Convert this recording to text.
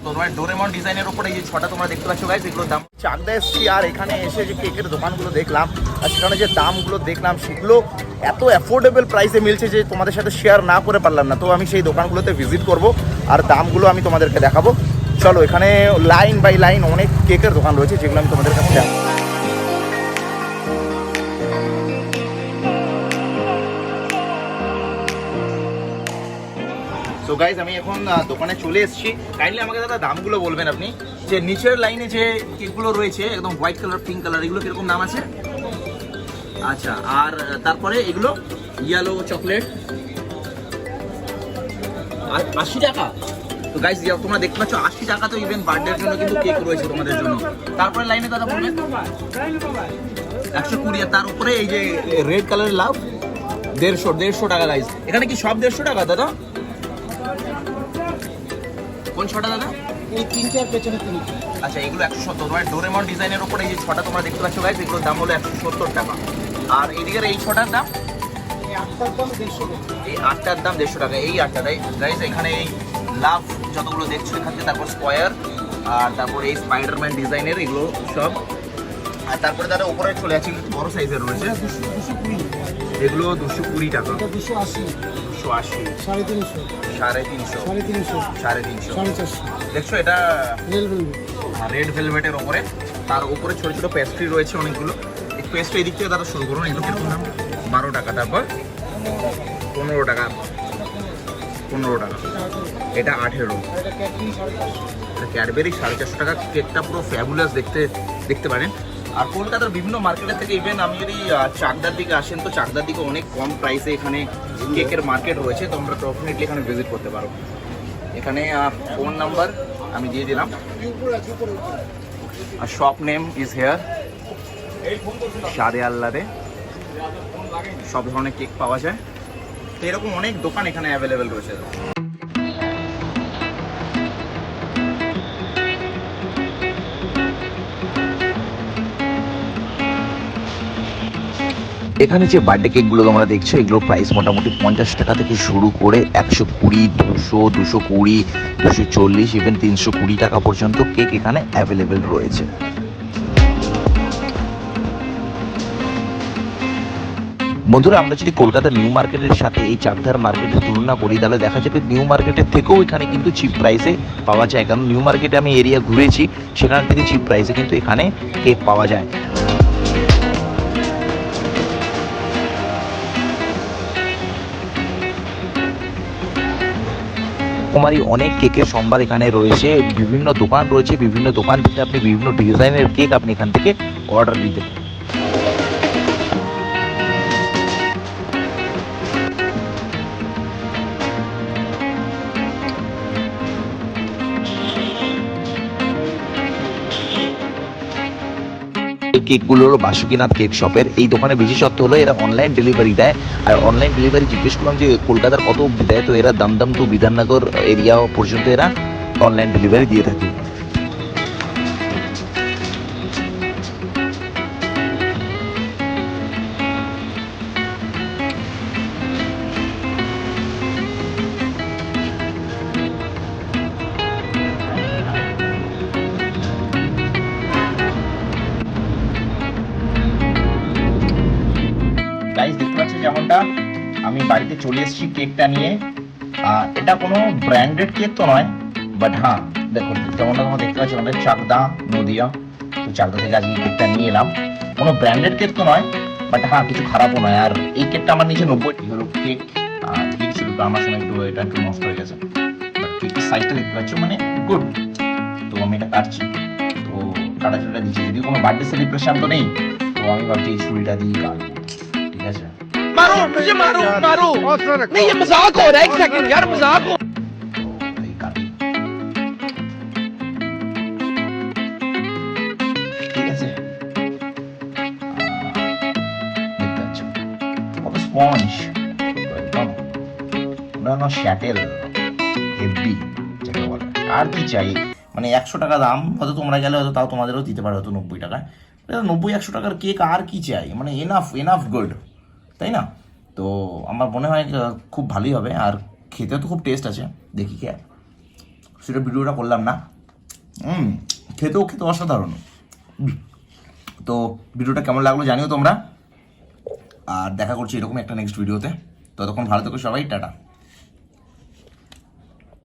তোমার ডোরেমন ডিজাইনের উপরে এই যে ছটা তোমরা দেখতে পাচ্ছ গাইস, এগুলোর দাম চাকদা এসছি। আর এখানে এসে যে কেকের দোকানগুলো দেখলাম আর সেখানে যে দামগুলো দেখলাম সেগুলো এত অ্যাফোর্ডেবল প্রাইসে মিলছে যে তোমাদের সাথে শেয়ার না করে পারলাম না। তো আমি সেই দোকানগুলোতে ভিজিট করব আর দামগুলো আমি তোমাদেরকে দেখাবো। চলো, এখানে লাইন বাই লাইন অনেক কেকের দোকান রয়েছে যেগুলো আমি তোমাদের কাছে দেখাবো। সো গাইজ, আমি এখন দোকানে চলে এসেছি। কাইন্ডলি আমাকে দাদা দামগুলো বলবেন আপনি, যে নিচের লাইনে যে কেকগুলো রয়েছে একদম হোয়াইট কালার পিঙ্ক কালার, এগুলো কিরকম দাম আছে? আচ্ছা, আর তারপরে এগুলো ইয়েলো চকলেট 80 টাকা। তো গাইজ তোমরা দেখতে পাচ্ছ 80 টাকা। তো ইভেন বার্থডের জন্য কিন্তু কেক রয়েছে তোমাদের জন্য। তারপরে লাইনে দাদা বলবেন 120। আর তার উপরে এই যে রেড কালারের লাভ 150 টাকা গাইজ। এখানে কি সব 150 টাকা দাদা? কোন ছটা দাদা? এই তিনটে আর পেছনে তিনটে। আচ্ছা, এগুলো 170। ডোরেমন ডিজাইনের উপরে এই যে ছটা তোমরা দেখতে পাচ্ছ গাইজ, এগুলোর দাম হলো 170 টাকা। আর এদিকের এই ছটার দাম, এই আটটার দাম 150 টাকা। এই আটটার দাম 150 টাকা। এই আটটা গাইজ, এখানে এই লাভ যতগুলো দেখছো এখান থেকে, তারপর স্কোয়ার, আর তারপর এই স্পাইডারম্যান ডিজাইনের এগুলো সব। আর তারপরে দাদা উপরে চলে আছে বড় সাইজের রয়েছে, 220 এগুলো 220 টাকা। এটা 280 280, 350 350, 350 450। 450 দেখছো এটা রেল ভেলভেট। রেড ভেলভেটের ওপরে, তার উপরে ছোট ছোট পেস্ট্রি রয়েছে অনেকগুলো। এই পেস্ট্রি এদিক থেকে দাদা শুরু করুন। এগুলো কিরকম দাম? 12 টাকা। তারপর 15 টাকা, 15 টাকা। এটা 18। এটা ক্যাডবেরি 450। ক্যাডবেরি 450 টাকা। কেকটা পুরো ফ্যাবুলাস দেখতে পারেন। আর কলকাতার বিভিন্ন মার্কেটের থেকে ইভেন আমি যদি চাকদার দিকে আসেন, তো চাকদার দিকে অনেক কম প্রাইসে এখানে কেকের মার্কেট রয়েছে। তো আমরা ডেফিনেটলি এখানে ভিজিট করতে পারো। এখানে ফোন নাম্বার আমি দিয়ে দিলাম। আর শপ নেম ইজ হেয়ার, সাদে আল্লাদে। সব ধরনের কেক পাওয়া যায়। তো এরকম অনেক দোকান এখানে অ্যাভেলেবেল রয়েছে। এখানে যে বার্থডে কেকগুলো তোমরা দেখছো, এগুলোর প্রাইস মোটামুটি 50 টাকা থেকে শুরু করে 120, 200, 220, 240, ইভেন 320 টাকা পর্যন্ত কেক এখানে অ্যাভেলেবেল রয়েছে। বন্ধুরা, আমরা যদি কলকাতার নিউ মার্কেটের সাথে এই চাকদার মার্কেটের তুলনা করি, তাহলে দেখা যাবে নিউ মার্কেটের থেকেও এখানে কিন্তু চিপ প্রাইসে পাওয়া যায়। কারণ নিউ মার্কেটে আমি এরিয়া ঘুরেছি, সেখান থেকে চিপ প্রাইসে কিন্তু এখানে কেক পাওয়া যায়। রকমারি অনেক কেকের সম্ভার এখানে রয়েছে। বিভিন্ন দোকান রয়েছে, বিভিন্ন দোকান থেকে আপনি বিভিন্ন ডিজাইনের কেক আপনি এখান থেকে অর্ডার দিতে পারেন। এই কেকগুলো হলো বাসুকিনাথ কেক শপের। এই দোকানে বিশেষত্ব হলো এরা অনলাইন ডেলিভারি দেয়। আর অনলাইন ডেলিভারি জিজ্ঞেস করলাম যে কলকাতার কত দেয়, তো এরা দমদম টু বিধাননগর এরিয়া পর্যন্ত এরা অনলাইন ডেলিভারি দিয়ে থাকে। গাইস দেখতে পাচ্ছেন যেমনটা আমি বাড়িতে চলে এসেছি কেকটা নিয়ে। এটা কোনো ব্র্যান্ডেড কেক তো নয়, বাট হ্যাঁ দেখুন যেমনটা তোমরা দেখতে পাচ্ছি আমাদের চাকদা নদিয়া। তো চাকদা থেকে আজকে কেকটা নিয়ে এলাম। কোনো ব্র্যান্ডেড কেক তো নয়, বাট হ্যাঁ কিছু খারাপও নয়। আর এই কেকটা আমার নিচে 90 হলো কেক দিয়েছিল, তো আমার সময় এটা একটু নষ্ট হয়ে গেছে। বাট কেকের সাইজটা দেখতে পাচ্ছ মানে গুড। তো আমি এটা কাটছি, তো কাটা চুড়িটা দিচ্ছি। যদি কোনো বার্থডে সেলিব্রেশন তো নেই, তো আমি ভাবছি এই ছুরিটা দিয়ে কাটবো। ঠিক আছে, मारो मुझे मारो मारो नहीं ये मजाक हो रहा है एक सेकंड यार मजाक हो ঠিক আছে। দেখতে পাচ্ছ কত স্পঞ্জ, একদম শ্যাটেল হেভি যাকে বলে। আর কি চাই, মানে 100 টাকা দাম, হয়তো তোমরা গেলে হয়তো তাও তোমাদেরও দিতে পারো হয়তো 90 টাকায়। 90-100 টাকার কেক আর কি চাই, মানে এনাফ গুড, তাই না? তো আমার মনে হয় খুব ভালোই হবে। আর খেতে তো খুব টেস্ট আছে। দেখি কে সেটা ভিডিওটা করলাম না, খেতে অসাধারণ। তো ভিডিওটা কেমন লাগলো জানিও তোমরা, আর দেখা করছি এরকম একটা নেক্সট ভিডিওতে। ততক্ষণ ভালো থেকো সবাই, টাটা।